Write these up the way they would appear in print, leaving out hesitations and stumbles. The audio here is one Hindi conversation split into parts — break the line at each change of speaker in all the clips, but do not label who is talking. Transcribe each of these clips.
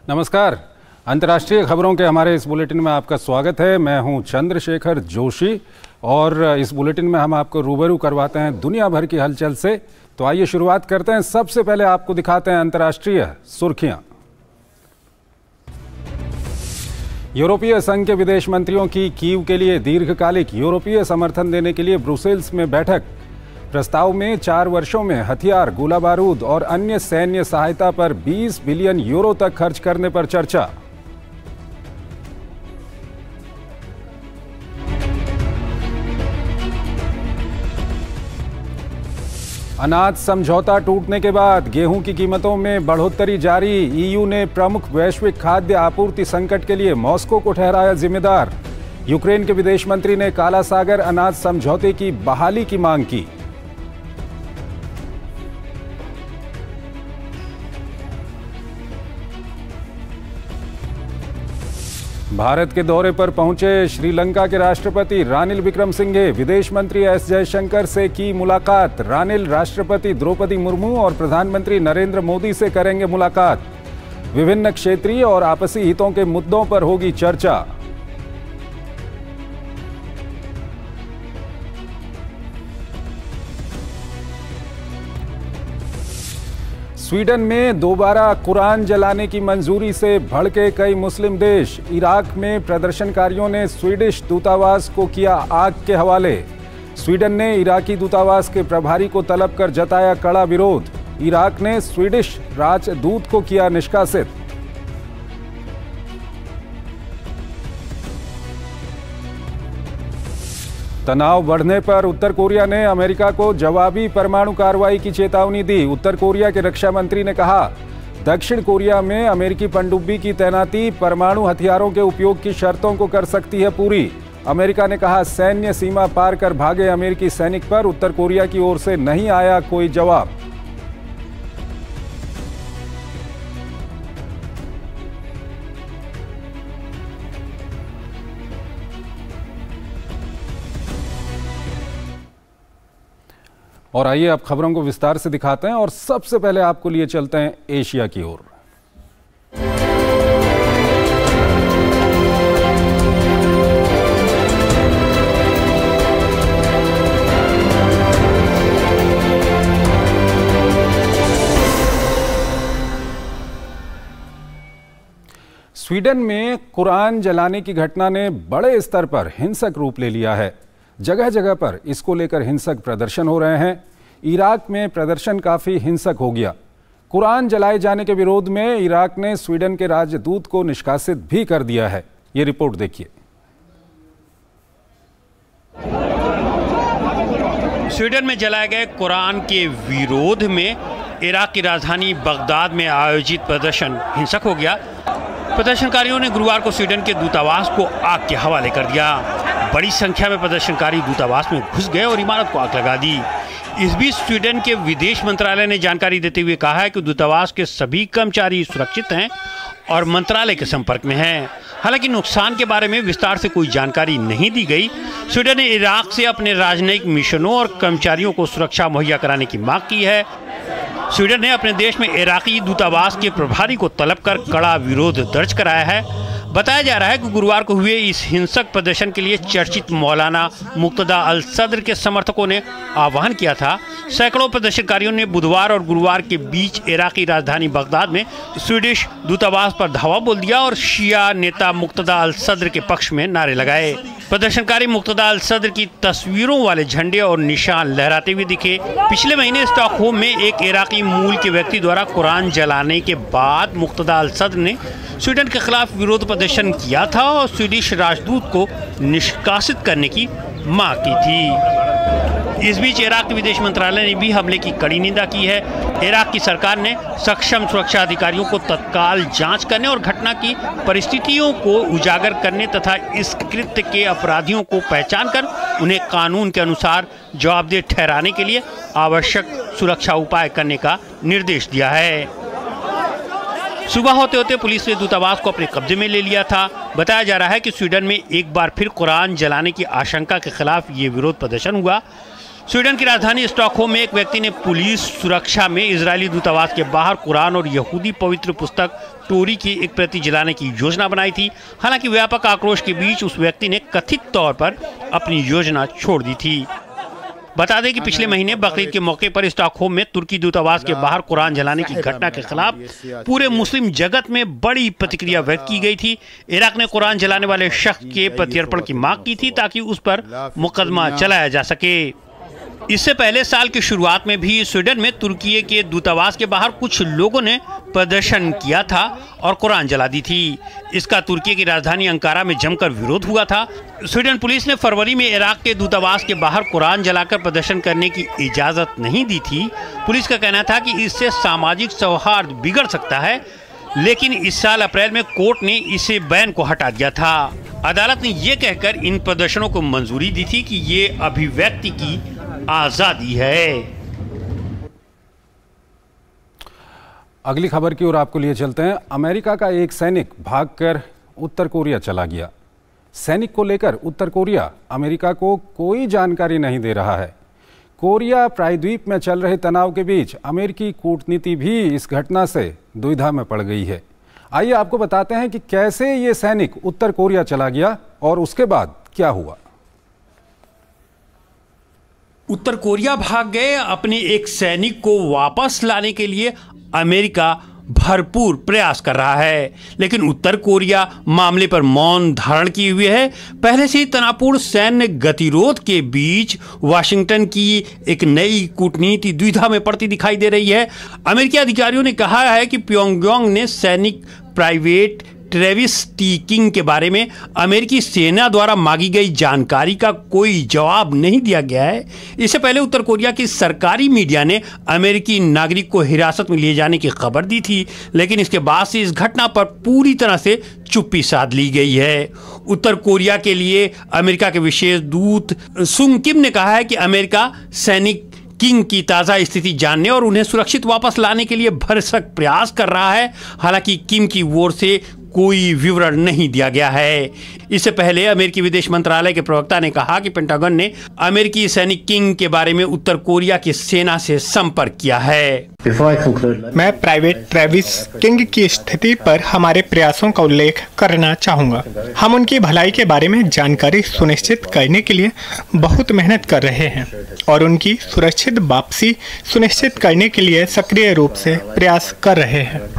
नमस्कार। अंतर्राष्ट्रीय खबरों के हमारे इस बुलेटिन में आपका स्वागत है। मैं हूं चंद्रशेखर जोशी और इस बुलेटिन में हम आपको रूबरू करवाते हैं दुनिया भर की हलचल से। तो आइए शुरुआत करते हैं। सबसे पहले आपको दिखाते हैं अंतर्राष्ट्रीय सुर्खियां। यूरोपीय संघ के विदेश मंत्रियों की कीव के लिए दीर्घकालिक यूरोपीय समर्थन देने के लिए ब्रुसेल्स में बैठक। प्रस्ताव में 4 वर्षों में हथियार, गोला बारूद और अन्य सैन्य सहायता पर 20 बिलियन यूरो तक खर्च करने पर चर्चा। अनाज समझौता टूटने के बाद गेहूं की कीमतों में बढ़ोतरी जारी। ईयू ने प्रमुख वैश्विक खाद्य आपूर्ति संकट के लिए मॉस्को को ठहराया जिम्मेदार। यूक्रेन के विदेश मंत्री ने काला सागर अनाज समझौते की बहाली की मांग की। भारत के दौरे पर पहुंचे श्रीलंका के राष्ट्रपति रानिल विक्रमसिंघे। विदेश मंत्री एस जयशंकर से की मुलाकात। रानिल राष्ट्रपति द्रौपदी मुर्मू और प्रधानमंत्री नरेंद्र मोदी से करेंगे मुलाकात। विभिन्न क्षेत्रीय और आपसी हितों के मुद्दों पर होगी चर्चा। स्वीडन में दोबारा कुरान जलाने की मंजूरी से भड़के कई मुस्लिम देश। इराक में प्रदर्शनकारियों ने स्वीडिश दूतावास को किया आग के हवाले। स्वीडन ने इराकी दूतावास के प्रभारी को तलब कर जताया कड़ा विरोध। इराक ने स्वीडिश राजदूत को किया निष्कासित। तनाव बढ़ने पर उत्तर कोरिया ने अमेरिका को जवाबी परमाणु कार्रवाई की चेतावनी दी। उत्तर कोरिया के रक्षा मंत्री ने कहा, दक्षिण कोरिया में अमेरिकी पनडुब्बी की तैनाती परमाणु हथियारों के उपयोग की शर्तों को कर सकती है पूरी। अमेरिका ने कहा, सैन्य सीमा पार कर भागे अमेरिकी सैनिक पर उत्तर कोरिया की ओर से नहीं आया कोई जवाब। और आइए अब खबरों को विस्तार से दिखाते हैं और सबसे पहले आपको लिए चलते हैं एशिया की ओर। स्वीडन में कुरान जलाने की घटना ने बड़े स्तर पर हिंसक रूप ले लिया है। जगह जगह पर इसको लेकर हिंसक प्रदर्शन हो रहे हैं। इराक में प्रदर्शन काफी हिंसक हो गया। कुरान जलाए जाने के विरोध में इराक ने स्वीडन के राजदूत को निष्कासित भी कर दिया है। ये रिपोर्ट देखिए।
स्वीडन में जलाए गए कुरान के विरोध में इराक की राजधानी बगदाद में आयोजित प्रदर्शन हिंसक हो गया। प्रदर्शनकारियों ने गुरुवार को स्वीडन के दूतावास को आग के हवाले कर दिया। बड़ी संख्या में प्रदर्शनकारी दूतावास में घुस गए और इमारत को आग लगा दी। इस बीच स्वीडन के विदेश मंत्रालय ने जानकारी देते हुए कहा है कि दूतावास के सभी कर्मचारी सुरक्षित हैं और मंत्रालय के संपर्क में हैं। हालांकि नुकसान के बारे में विस्तार से कोई जानकारी नहीं दी गई। स्वीडन ने इराक से अपने राजनयिक मिशनों और कर्मचारियों को सुरक्षा मुहैया कराने की मांग की है। स्वीडन ने अपने देश में इराकी दूतावास के प्रभारी को तलब कर कड़ा विरोध दर्ज कराया है। बताया जा रहा है कि गुरुवार को हुए इस हिंसक प्रदर्शन के लिए चर्चित मौलाना मुक्तदा अल सद्र के समर्थकों ने आह्वान किया था। सैकड़ों प्रदर्शनकारियों ने बुधवार और गुरुवार के बीच इराकी राजधानी बगदाद में स्वीडिश दूतावास पर धावा बोल दिया और शिया नेता मुक्तदा अल सद्र के पक्ष में नारे लगाए। प्रदर्शनकारी मुक्तदा अल सद्र की तस्वीरों वाले झंडे और निशान लहराते हुए दिखे। पिछले महीने स्टॉकहोम में एक इराकी मूल के व्यक्ति द्वारा कुरान जलाने के बाद मुक्तदा अल सद्र ने स्वीडन के खिलाफ विरोध प्रदर्शन किया था और स्वीडिश राजदूत को निष्कासित करने की मांग की थी। इस बीच इराक के विदेश मंत्रालय ने भी हमले की कड़ी निंदा की है। इराक की सरकार ने सक्षम सुरक्षा अधिकारियों को तत्काल जांच करने और घटना की परिस्थितियों को उजागर करने तथा इस कृत्य के अपराधियों को पहचान कर उन्हें कानून के अनुसार जवाबदेह ठहराने के लिए आवश्यक सुरक्षा उपाय करने का निर्देश दिया है। सुबह होते होते पुलिस ने दूतावास को अपने कब्जे में ले लिया था। बताया जा रहा है कि स्वीडन में एक बार फिर कुरान जलाने की आशंका के खिलाफ ये विरोध प्रदर्शन हुआ। स्वीडन की राजधानी स्टॉकहोम में एक व्यक्ति ने पुलिस सुरक्षा में इजरायली दूतावास के बाहर कुरान और यहूदी पवित्र पुस्तक टोरी की एक प्रति जलाने की योजना बनाई थी। हालांकि व्यापक आक्रोश के बीच उस व्यक्ति ने कथित तौर पर अपनी योजना छोड़ दी थी। बता दें कि पिछले महीने बकरीद के मौके पर स्टॉकहोम में तुर्की दूतावास के बाहर कुरान जलाने की घटना के खिलाफ पूरे मुस्लिम जगत में बड़ी प्रतिक्रिया व्यक्त की गई थी। इराक ने कुरान जलाने वाले शख्स के प्रत्यर्पण की मांग की थी ताकि उस पर मुकदमा चलाया जा सके। इससे पहले साल की शुरुआत में भी स्वीडन में तुर्की के दूतावास के बाहर कुछ लोगों ने प्रदर्शन किया था और कुरान जला दी थी। इसका तुर्की की राजधानी अंकारा में जमकर विरोध हुआ था। स्वीडन पुलिस ने फरवरी में इराक के दूतावास के बाहर कुरान जलाकर प्रदर्शन करने की इजाजत नहीं दी थी। पुलिस का कहना था कि इससे सामाजिक सौहार्द बिगड़ सकता है, लेकिन इस साल अप्रैल में कोर्ट ने इसे बैन को हटा दिया था। अदालत ने यह कहकर इन प्रदर्शनों को मंजूरी दी थी कि ये अभिव्यक्ति की आजादी है।
अगली खबर की ओर आपको लिए चलते हैं। अमेरिका का एक सैनिक भागकर उत्तर कोरिया चला गया। सैनिक को लेकर उत्तर कोरिया अमेरिका को कोई जानकारी नहीं दे रहा है। कोरिया प्रायद्वीप में चल रहे तनाव के बीच अमेरिकी कूटनीति भी इस घटना से दुविधा में पड़ गई है। आइए आपको बताते हैं कि कैसे ये सैनिक उत्तर कोरिया चला गया और उसके बाद क्या हुआ।
उत्तर कोरिया भाग गए। अपने एक सैनिक को वापस लाने के लिए अमेरिका भरपूर प्रयास कर रहा है, लेकिन उत्तर कोरिया मामले पर मौन धारण किए हुए है। पहले से ही तनावपूर्ण सैन्य गतिरोध के बीच वाशिंगटन की एक नई कूटनीति द्विधा में पड़ती दिखाई दे रही है। अमेरिकी अधिकारियों ने कहा है कि प्योंगयांग ने सैनिक प्राइवेट ट्रेविस टी किंग के बारे में अमेरिकी सेना द्वारा मांगी गई जानकारी का कोई जवाब नहीं दिया गया है। इससे पहले उत्तर कोरिया की सरकारी मीडिया ने अमेरिकी नागरिक को हिरासत में लिए जाने की खबर दी थी, लेकिन इसके बाद से इस घटना पर पूरी तरह से चुप्पी साध ली गई है। उत्तर कोरिया के लिए अमेरिका के विशेष दूत सुंग किम ने कहा है कि अमेरिका सैनिक किंग की ताज़ा स्थिति जानने और उन्हें सुरक्षित वापस लाने के लिए भरसक प्रयास कर रहा है। हालांकि किम की ओर से कोई विवरण नहीं दिया गया है। इससे पहले अमेरिकी विदेश मंत्रालय के प्रवक्ता ने कहा कि पेंटागन ने अमेरिकी सैनिक किंग के बारे में उत्तर कोरिया की सेना से संपर्क किया है।
मैं प्राइवेट ट्रेविस किंग की स्थिति पर हमारे प्रयासों का उल्लेख करना चाहूँगा। हम उनकी भलाई के बारे में जानकारी सुनिश्चित करने के लिए बहुत मेहनत कर रहे हैं और उनकी सुरक्षित वापसी सुनिश्चित करने के लिए सक्रिय रूप से प्रयास कर रहे हैं।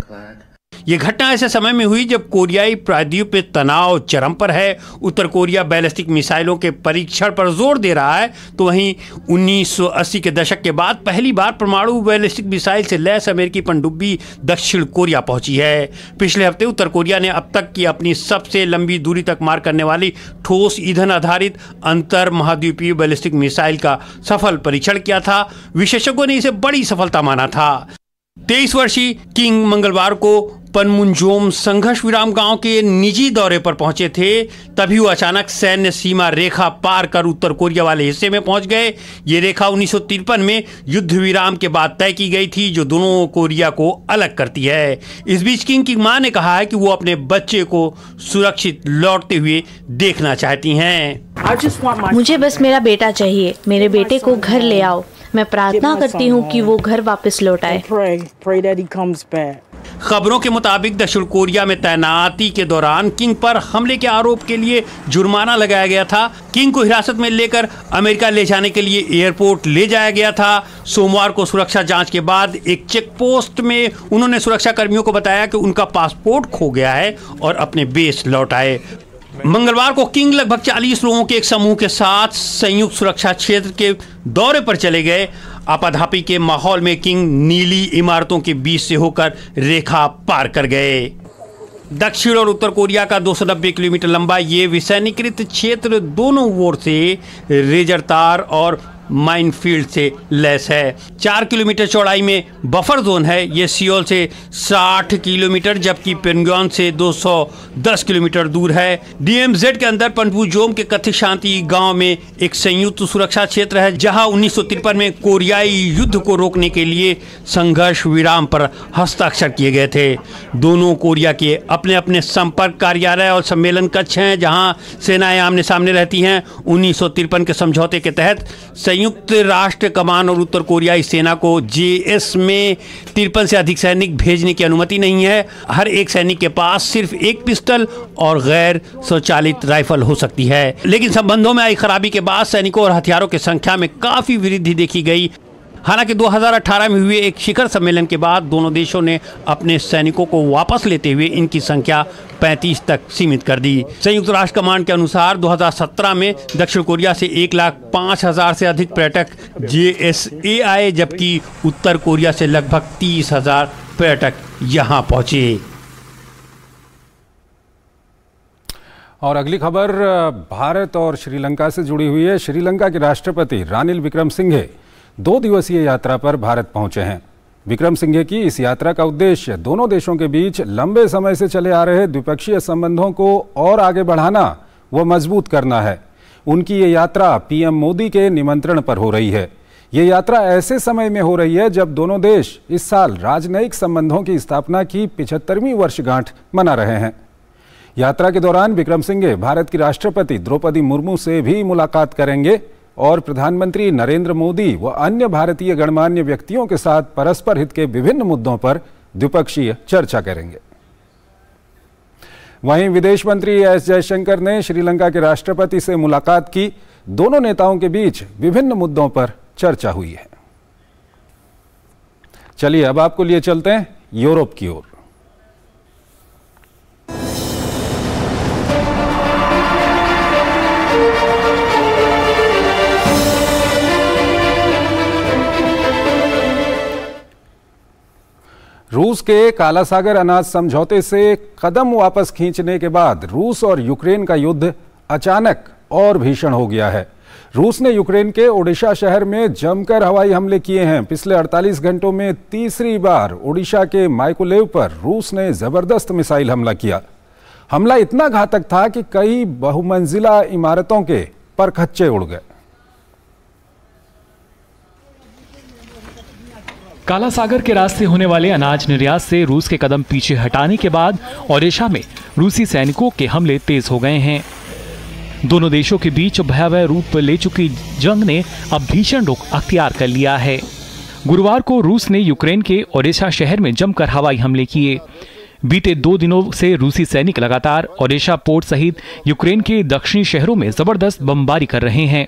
ये घटना ऐसे समय में हुई जब कोरियाई प्रायद्वीप में तनाव चरम पर है। उत्तर कोरिया बैलिस्टिक मिसाइलों के परीक्षण पर जोर दे रहा है, तो वहीं 1980 के दशक के बाद पहली बार परमाणु बैलिस्टिक मिसाइल से लैस अमेरिकी पनडुब्बी दक्षिण कोरिया पहुंची है। पिछले हफ्ते उत्तर कोरिया ने अब तक की अपनी सबसे लंबी दूरी तक मार करने वाली ठोस ईंधन आधारित अंतर महाद्वीपीय बैलिस्टिक मिसाइल का सफल परीक्षण किया था। विशेषज्ञों ने इसे बड़ी सफलता माना था। 23 वर्षीय किंग मंगलवार को पनमुनजोम संघर्ष विराम गांव के निजी दौरे पर पहुंचे थे। तभी वो अचानक सैन्य सीमा रेखा पार कर उत्तर कोरिया वाले हिस्से में पहुंच गए। ये रेखा 1953 में युद्ध विराम के बाद तय की गई थी, जो दोनों कोरिया को अलग करती है। इस बीच किंग की मां ने कहा है कि वो अपने बच्चे को सुरक्षित लौटते हुए देखना चाहती हैं।
मुझे बस मेरा बेटा चाहिए। मेरे बेटे को घर ले आओ। मैं प्रार्थना करती हूँ कि वो घर वापस लौट आए।
खबरों के मुताबिक दक्षिण कोरिया में तैनाती के दौरान किंग पर हमले के आरोप के लिए जुर्माना लगाया गया था। किंग को हिरासत में लेकर अमेरिका ले जाने के लिए एयरपोर्ट ले जाया गया था। सोमवार को सुरक्षा जांच के बाद एक चेक पोस्ट में उन्होंने सुरक्षा कर्मियों को बताया कि उनका पासपोर्ट खो गया है और अपने बेस लौट आए। मंगलवार को किंग लगभग 40 लोगों के एक समूह के साथ संयुक्त सुरक्षा क्षेत्र के दौरे पर चले गए। आपाधापी के माहौल में किंग नीली इमारतों के बीच से होकर रेखा पार कर गए। दक्षिण और उत्तर कोरिया का 290 किलोमीटर लंबा ये विसैन्यीकृत क्षेत्र दोनों ओर से रेजर तार और माइनफील्ड से लैस है। 4 किलोमीटर चौड़ाई में बफर जोन है। ये सियोल से 60 किलोमीटर जबकि प्योंगयांग से 210 किलोमीटर दूर है। डीएमजेड के अंदर पनमुनजोम के कथित शांति गांव में एक संयुक्त सुरक्षा क्षेत्र है, जहां 1953 में कोरियाई युद्ध को रोकने के लिए संघर्ष विराम पर हस्ताक्षर किए गए थे। दोनों कोरिया के अपने अपने संपर्क कार्यालय और सम्मेलन कक्ष हैं, जहां सेनाएं आमने सामने रहती हैं। 1953 के समझौते के तहत संयुक्त राष्ट्र कमान और उत्तर कोरियाई सेना को JS में 53 से अधिक सैनिक भेजने की अनुमति नहीं है। हर एक सैनिक के पास सिर्फ एक पिस्टल और गैर स्वचालित राइफल हो सकती है। लेकिन संबंधों में आई खराबी के बाद सैनिकों और हथियारों की संख्या में काफी वृद्धि देखी गई। हालांकि 2018 में हुए एक शिखर सम्मेलन के बाद दोनों देशों ने अपने सैनिकों को वापस लेते हुए इनकी संख्या 35 तक सीमित कर दी। संयुक्त राष्ट्र कमान के अनुसार 2017 में दक्षिण कोरिया से 1,05,000 से अधिक पर्यटक JSA आए, जबकि उत्तर कोरिया से लगभग 30,000 पर्यटक यहां पहुंचे।
और अगली खबर भारत और श्रीलंका से जुड़ी हुई है। श्रीलंका के राष्ट्रपति रानिल विक्रमसिंघे 2 दिवसीय यात्रा पर भारत पहुंचे हैं। विक्रमसिंघे की इस यात्रा का उद्देश्य दोनों देशों के बीच लंबे समय से चले आ रहे द्विपक्षीय संबंधों को और आगे बढ़ाना व मजबूत करना है। उनकी ये यात्रा PM मोदी के निमंत्रण पर हो रही है। ये यात्रा ऐसे समय में हो रही है जब दोनों देश इस साल राजनयिक संबंधों की स्थापना की 75वीं वर्षगांठ मना रहे हैं। यात्रा के दौरान विक्रमसिंघे भारत की राष्ट्रपति द्रौपदी मुर्मू से भी मुलाकात करेंगे और प्रधानमंत्री नरेंद्र मोदी व अन्य भारतीय गणमान्य व्यक्तियों के साथ परस्पर हित के विभिन्न मुद्दों पर द्विपक्षीय चर्चा करेंगे। वहीं विदेश मंत्री S जयशंकर ने श्रीलंका के राष्ट्रपति से मुलाकात की। दोनों नेताओं के बीच विभिन्न मुद्दों पर चर्चा हुई है। चलिए अब आपको लिए चलते हैं यूरोप की ओर। रूस के काला सागर अनाज समझौते से कदम वापस खींचने के बाद रूस और यूक्रेन का युद्ध अचानक और भीषण हो गया है। रूस ने यूक्रेन के ओडिशा शहर में जमकर हवाई हमले किए हैं। पिछले 48 घंटों में तीसरी बार ओडिशा के माइकोलेव पर रूस ने जबरदस्त मिसाइल हमला किया। हमला इतना घातक था कि कई बहुमंजिला इमारतों के परखच्चे उड़ गए।
काला सागर के रास्ते होने वाले अनाज निर्यात से रूस के कदम पीछे हटाने के बाद ओडिशा में रूसी सैनिकों के हमले तेज हो गए हैं। दोनों देशों के बीच भयावह रूप ले चुकी जंग ने अब भीषण रुख अख्तियार कर लिया है। गुरुवार को रूस ने यूक्रेन के ओडिशा शहर में जमकर हवाई हमले किए। बीते 2 दिनों से रूसी सैनिक लगातार ओडिशा पोर्ट सहित यूक्रेन के दक्षिणी शहरों में जबरदस्त बमबारी कर रहे हैं।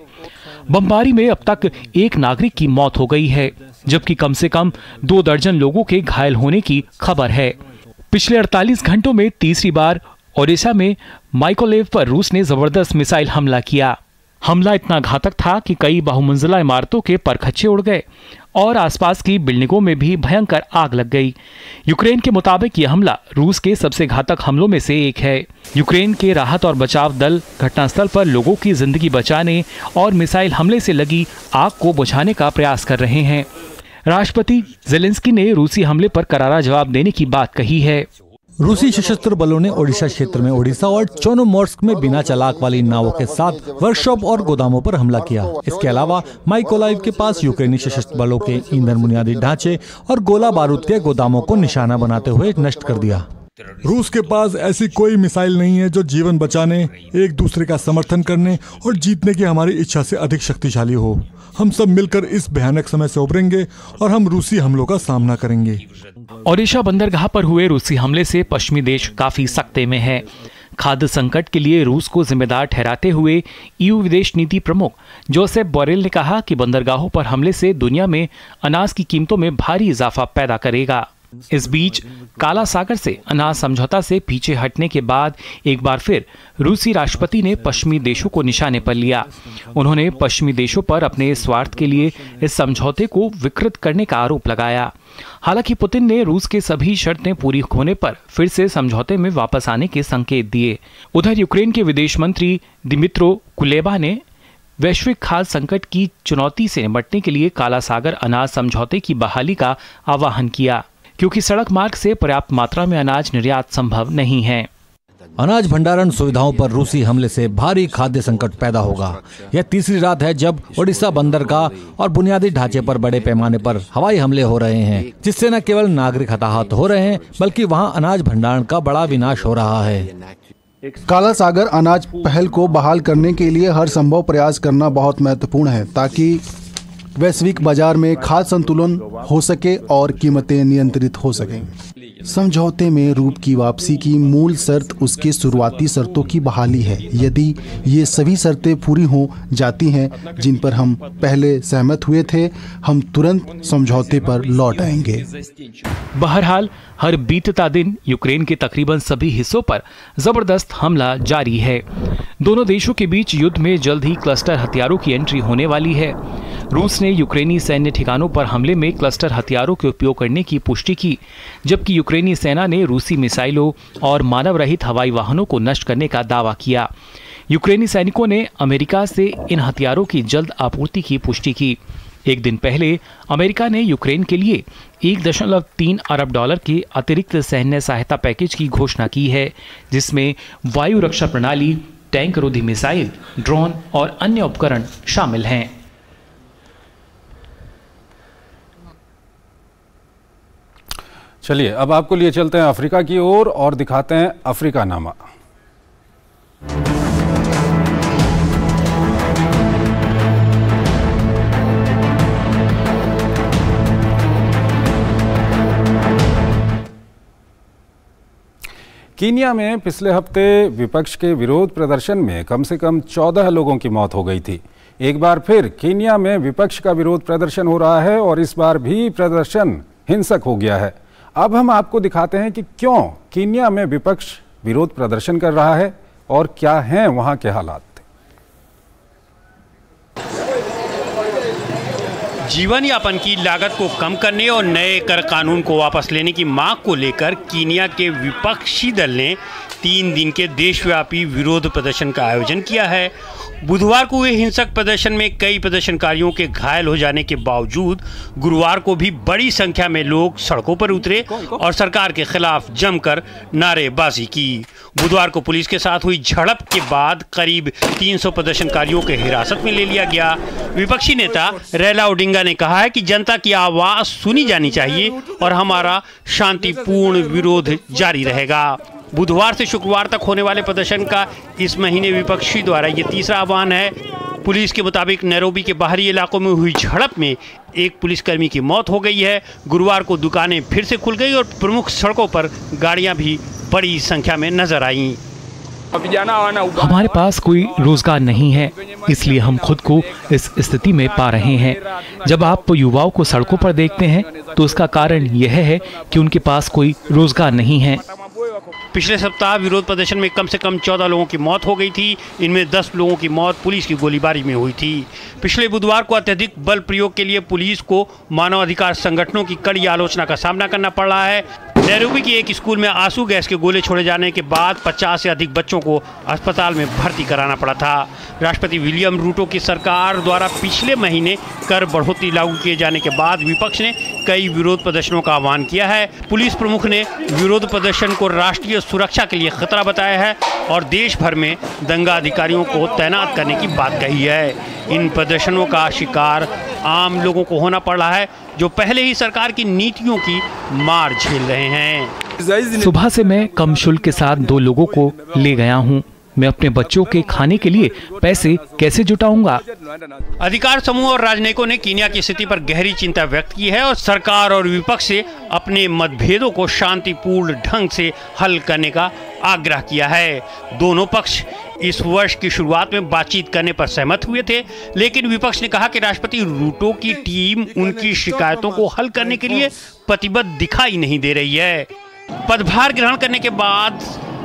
बमबारी में अब तक 1 नागरिक की मौत हो गई है, जबकि कम से कम 2 दर्जन लोगों के घायल होने की खबर है। पिछले 48 घंटों में तीसरी बार ओडिशा में माइकोलेव पर रूस ने जबरदस्त मिसाइल हमला किया। हमला इतना घातक था कि कई बहुमंजिला इमारतों के परखच्चे उड़ गए और आसपास की बिल्डिंगों में भी भयंकर आग लग गई। यूक्रेन के मुताबिक यह हमला रूस के सबसे घातक हमलों में से एक है। यूक्रेन के राहत और बचाव दल घटनास्थल पर लोगों की जिंदगी बचाने और मिसाइल हमले से लगी आग को बुझाने का प्रयास कर रहे हैं। राष्ट्रपति जेलेंस्की ने रूसी हमले पर करारा जवाब देने की बात कही है।
रूसी सशस्त्र बलों ने ओडिशा क्षेत्र में ओडिशा और चोर्नोमोर्स्क में बिना चालक वाली नावों के साथ वर्कशॉप और गोदामों पर हमला किया। इसके अलावा माइकोलाइव के पास यूक्रेनी सशस्त्र बलों के ईंधन बुनियादी ढांचे और गोला बारूद के गोदामों को निशाना बनाते हुए नष्ट कर दिया।
रूस के पास ऐसी कोई मिसाइल नहीं है जो जीवन बचाने, एक दूसरे का समर्थन करने और जीतने की हमारी इच्छा से अधिक शक्तिशाली हो। हम सब मिलकर इस भयानक समय से उभरेंगे और हम रूसी हमलों का सामना करेंगे।
ओडिशा बंदरगाह पर हुए रूसी हमले से पश्चिमी देश काफी सख्ते में है। खाद्य संकट के लिए रूस को जिम्मेदार ठहराते हुए EU विदेश नीति प्रमुख जोसेफ बोरेल ने कहा कि बंदरगाहों पर हमले से दुनिया में अनाज की कीमतों में भारी इजाफा पैदा करेगा। इस बीच काला सागर से अनाज समझौता से पीछे हटने के बाद एक बार फिर रूसी राष्ट्रपति ने पश्चिमी देशों को निशाने पर लिया। उन्होंने पश्चिमी देशों पर अपने स्वार्थ के लिए इस समझौते को विकृत करने का आरोप लगाया। हालांकि पुतिन ने रूस के सभी शर्तें पूरी होने पर फिर से समझौते में वापस आने के संकेत दिए। उधर यूक्रेन के विदेश मंत्री दिमित्रो कुलेबा ने वैश्विक खाद्य संकट की चुनौती से निपटने के लिए काला सागर अनाज समझौते की बहाली का आह्वान किया, क्योंकि सड़क मार्ग से पर्याप्त मात्रा में अनाज निर्यात संभव नहीं है।
अनाज भंडारण सुविधाओं पर रूसी हमले से भारी खाद्य संकट पैदा होगा। यह तीसरी रात है जब ओडिशा बंदरगाह और बुनियादी ढांचे पर बड़े पैमाने पर हवाई हमले हो रहे हैं, जिससे न केवल नागरिक हताहत हो रहे हैं बल्कि वहां अनाज भंडारण का बड़ा विनाश हो रहा है।
काला सागर अनाज पहल को बहाल करने के लिए हर संभव प्रयास करना बहुत महत्वपूर्ण है ताकि वैश्विक बाजार में खाद्य संतुलन हो सके और कीमतें नियंत्रित हो सकें। समझौते में रूप की वापसी की मूल शर्त उसके शुरुआती शर्तों की बहाली है। यदि ये सभी शर्तें पूरी हो जाती हैं जिन पर हम पहले सहमत हुए थे, हम तुरंत समझौते पर लौट आएंगे।
बहरहाल हर बीतता दिन यूक्रेन के तकरीबन सभी हिस्सों पर जबरदस्त हमला जारी है। दोनों देशों के बीच युद्ध में जल्द ही क्लस्टर हथियारों की एंट्री होने वाली है। रूस ने यूक्रेनी सैन्य ठिकानों पर हमले में क्लस्टर हथियारों के उपयोग करने की पुष्टि की, जबकि यूक्रेनी सेना ने रूसी मिसाइलों और मानव रहित हवाई वाहनों को नष्ट करने का दावा किया। यूक्रेनी सैनिकों ने अमेरिका से इन हथियारों की जल्द आपूर्ति की पुष्टि की। एक दिन पहले अमेरिका ने यूक्रेन के लिए 1.3 अरब डॉलर के अतिरिक्त सैन्य सहायता पैकेज की घोषणा की है, जिसमें वायु रक्षा प्रणाली, टैंक रोधी मिसाइल, ड्रोन और अन्य उपकरण शामिल हैं।
चलिए अब आपको लिए चलते हैं अफ्रीका की ओर और दिखाते हैं अफ्रीका नामा। कीनिया में पिछले हफ्ते विपक्ष के विरोध प्रदर्शन में कम से कम 14 लोगों की मौत हो गई थी। एक बार फिर कीनिया में विपक्ष का विरोध प्रदर्शन हो रहा है और इस बार भी प्रदर्शन हिंसक हो गया है। अब हम आपको दिखाते हैं कि क्यों कीनिया में विपक्ष विरोध प्रदर्शन कर रहा है और क्या हैं वहां के हालात।
जीवन यापन की लागत को कम करने और नए कर कानून को वापस लेने की मांग को लेकर कीनिया के विपक्षी दल ने 3 दिन के देशव्यापी विरोध प्रदर्शन का आयोजन किया है। बुधवार को हुए हिंसक प्रदर्शन में कई प्रदर्शनकारियों के घायल हो जाने के बावजूद गुरुवार को भी बड़ी संख्या में लोग सड़कों पर उतरे और सरकार के खिलाफ जमकर नारेबाजी की। बुधवार को पुलिस के साथ हुई झड़प के बाद करीब 300 प्रदर्शनकारियों के हिरासत में ले लिया गया। विपक्षी नेता रैला ओडिंगा ने कहा है कि जनता की आवाज सुनी जानी चाहिए और हमारा शांतिपूर्ण विरोध जारी रहेगा। बुधवार से शुक्रवार तक होने वाले प्रदर्शन का इस महीने विपक्षी द्वारा ये तीसरा आह्वान है। पुलिस के मुताबिक नैरोबी के बाहरी इलाकों में हुई झड़प में एक पुलिसकर्मी की मौत हो गई है। गुरुवार को दुकानें फिर से खुल गई और प्रमुख सड़कों पर गाड़ियां भी बड़ी संख्या में नजर आईं।
हमारे पास कोई रोजगार नहीं है, इसलिए हम खुद को इस स्थिति में पा रहे हैं। जब आप युवाओं को सड़कों पर देखते हैं तो उसका कारण यह है कि उनके पास कोई रोजगार नहीं है।
पिछले सप्ताह विरोध प्रदर्शन में कम से कम 14 लोगों की मौत हो गई थी। इनमें 10 लोगों की मौत पुलिस की गोलीबारी में हुई थी। पिछले बुधवार को अत्यधिक बल प्रयोग के लिए पुलिस को मानवाधिकार संगठनों की कड़ी आलोचना का सामना करना पड़ रहा है। नैरोबी के एक स्कूल में आंसू गैस के गोले छोड़े जाने के बाद 50 से अधिक बच्चों को अस्पताल में भर्ती कराना पड़ा था। राष्ट्रपति विलियम रूटो की सरकार द्वारा पिछले महीने कर बढ़ोतरी लागू किए जाने के बाद विपक्ष ने कई विरोध प्रदर्शनों का आह्वान किया है। पुलिस प्रमुख ने विरोध प्रदर्शन को राष्ट्रीय सुरक्षा के लिए खतरा बताया है और देश भर में दंगा अधिकारियों को तैनात करने की बात कही है। इन प्रदर्शनों का शिकार आम लोगों को होना पड़ रहा है जो पहले ही सरकार की नीतियों की मार झेल रहे हैं।
सुबह से मैं कम शुल्क के साथ 2 लोगों को ले गया हूँ। मैं अपने बच्चों के खाने के लिए पैसे कैसे जुटाऊंगा?
अधिकार समूह और राजनयिकों ने कीनिया की स्थिति पर गहरी चिंता व्यक्त की है और सरकार और विपक्ष से अपने मतभेदों को शांतिपूर्ण ढंग से हल करने का आग्रह किया है। दोनों पक्ष इस वर्ष की शुरुआत में बातचीत करने पर सहमत हुए थे, लेकिन विपक्ष ने कहा कि राष्ट्रपति रूटो की टीम उनकी शिकायतों को हल करने के लिए प्रतिबद्ध दिखाई नहीं दे रही है। पदभार ग्रहण करने के बाद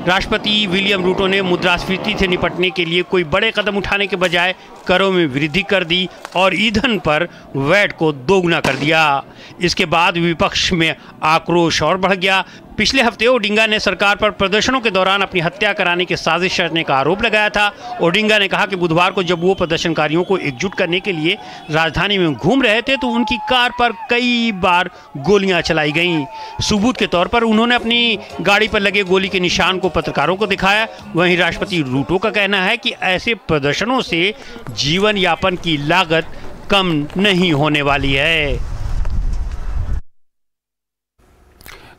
राष्ट्रपति विलियम रूटो ने मुद्रास्फीति से निपटने के लिए कोई बड़े कदम उठाने के बजाय करों में वृद्धि कर दी और ईंधन पर वैट को दोगुना कर दिया। इसके बाद विपक्ष में आक्रोश और बढ़ गया। पिछले हफ्ते ओडिंगा ने सरकार पर प्रदर्शनों के दौरान अपनी हत्या कराने की साजिश रचने का आरोप लगाया था। ओडिंगा ने कहा कि बुधवार को जब वो प्रदर्शनकारियों को एकजुट करने के लिए राजधानी में घूम रहे थे तो उनकी कार पर कई बार गोलियां चलाई गईं। सबूत के तौर पर उन्होंने अपनी गाड़ी पर लगे गोली के निशान को पत्रकारों को दिखाया। वहीं राष्ट्रपति रूटो का कहना है कि ऐसे प्रदर्शनों से जीवन यापन की लागत कम नहीं होने वाली है।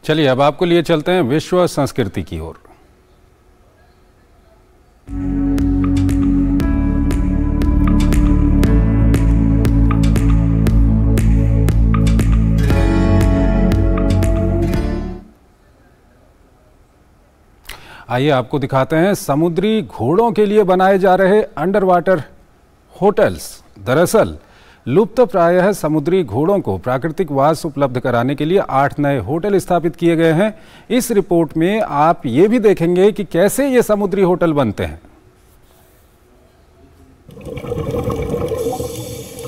चलिए अब आपको लिए चलते हैं विश्व संस्कृति की ओर। आइए आपको दिखाते हैं समुद्री घोड़ों के लिए बनाए जा रहे अंडर वाटर होटल्स। दरअसल लुप्त प्रायः समुद्री घोड़ों को प्राकृतिक वास उपलब्ध कराने के लिए 8 नए होटल स्थापित किए गए हैं। इस रिपोर्ट में आप ये भी देखेंगे कि कैसे ये समुद्री होटल बनते हैं।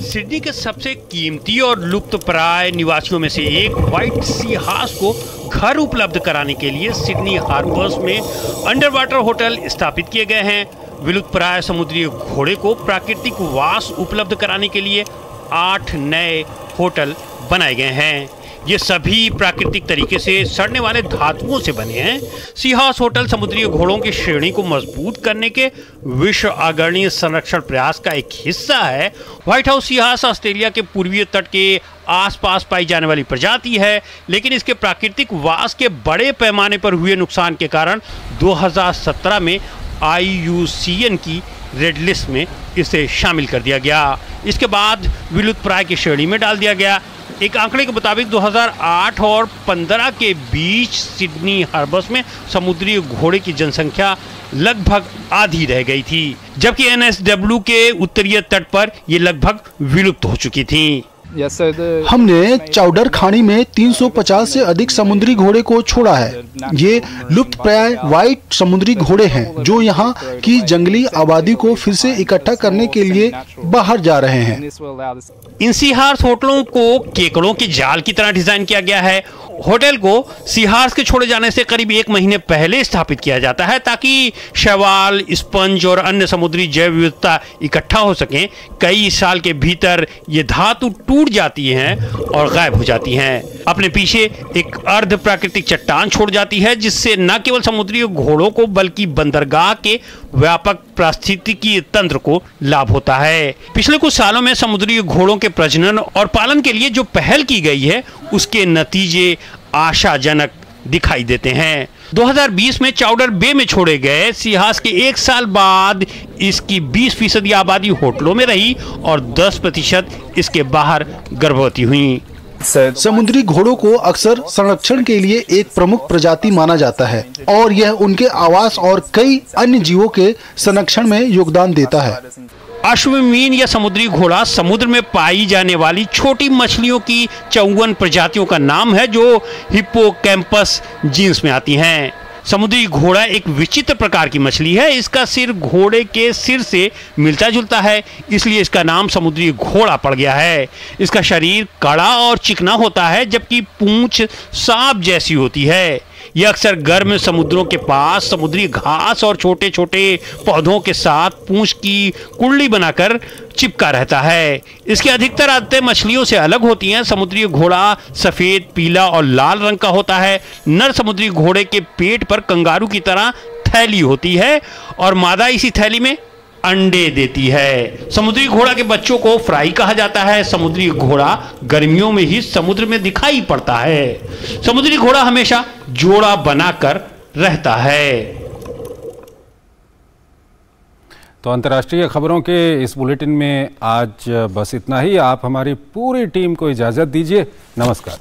सिडनी के सबसे कीमती और लुप्तप्राय निवासियों में से एक व्हाइट सी हार्स को घर उपलब्ध कराने के लिए सिडनी हार्बर्स में अंडर वाटर होटल स्थापित किए गए हैं। विलुप्तप्राय समुद्री घोड़े को प्राकृतिक वास उपलब्ध कराने के लिए 8 नए होटल बनाए गए हैं। ये सभी प्राकृतिक तरीके से सड़ने वाले धातुओं से बने हैं। सी हार्स होटल समुद्री घोड़ों की श्रेणी को मजबूत करने के विश्व अग्रणी संरक्षण प्रयास का एक हिस्सा है। व्हाइट हाउस सी हार्स ऑस्ट्रेलिया के पूर्वी तट के आसपास पाई जाने वाली प्रजाति है, लेकिन इसके प्राकृतिक वास के बड़े पैमाने पर हुए नुकसान के कारण 2017 में IUCN की रेड लिस्ट में इसे शामिल कर दिया गया। इसके बाद विलुप्तप्राय की श्रेणी में डाल दिया गया। एक आंकड़े के मुताबिक 2008 और 15 के बीच सिडनी हार्बर्स में समुद्री घोड़े की जनसंख्या लगभग आधी रह गई थी, जबकि NSW के उत्तरीय तट पर ये लगभग विलुप्त हो चुकी थी।
हमने चाउडर खाड़ी में 350 से अधिक समुद्री घोड़े को छोड़ा है। ये लुप्तप्राय व्हाइट समुद्री घोड़े हैं जो यहाँ की जंगली आबादी को फिर से इकट्ठा करने के लिए बाहर जा रहे हैं।
इन सी हार्स होटलों को केकड़ों के जाल की तरह डिजाइन किया गया है। होटल को सी हार्स के छोड़े जाने से करीब 1 महीने पहले स्थापित किया जाता है ताकि शैवाल, स्पंज और अन्य समुद्री जैव विविधता इकट्ठा हो सकें। कई साल के भीतर ये धातु टूट जाती हैं और गायब हो जाती हैं। अपने पीछे एक अर्ध प्राकृतिक चट्टान छोड़ जाती है, जिससे न केवल समुद्री घोड़ों को बल्कि बंदरगाह के व्यापक पारिस्थितिकी तंत्र को लाभ होता है। पिछले कुछ सालों में समुद्री घोड़ों के प्रजनन और पालन के लिए जो पहल की गई है उसके नतीजे आशाजनक दिखाई देते हैं। 2020 में चाउडर बे में छोड़े गए सी हार्स के 1 साल बाद इसकी 20% आबादी होटलों में रही और 10% इसके बाहर गर्भवती हुई।
समुद्री घोड़ों को अक्सर संरक्षण के लिए एक प्रमुख प्रजाति माना जाता है और यह उनके आवास और कई अन्य जीवों के संरक्षण में योगदान देता है।
अश्वमीन या समुद्री घोड़ा समुद्र में पाई जाने वाली छोटी मछलियों की 54 प्रजातियों का नाम है जो हिप्पोकैम्पस जीन्स में आती हैं। समुद्री घोड़ा एक विचित्र प्रकार की मछली है। इसका सिर घोड़े के सिर से मिलता जुलता है, इसलिए इसका नाम समुद्री घोड़ा पड़ गया है। इसका शरीर कड़ा और चिकना होता है, जबकि पूंछ सांप जैसी होती है। यह अक्सर गर्म समुद्रों के पास समुद्री घास और छोटे छोटे पौधों के साथ पूंछ की कुंडली बनाकर चिपका रहता है। इसकी अधिकतर आदतें मछलियों से अलग होती हैं। समुद्री घोड़ा सफेद, पीला और लाल रंग का होता है। नर समुद्री घोड़े के पेट पर कंगारू की तरह थैली होती है और मादा इसी थैली में अंडे देती है। समुद्री घोड़ा के बच्चों को फ्राई कहा जाता है। समुद्री घोड़ा गर्मियों में ही समुद्र में दिखाई पड़ता है। समुद्री घोड़ा हमेशा जोड़ा बनाकर रहता है।
तो अंतर्राष्ट्रीय खबरों के इस बुलेटिन में आज बस इतना ही। आप हमारी पूरी टीम को इजाजत दीजिए। नमस्कार।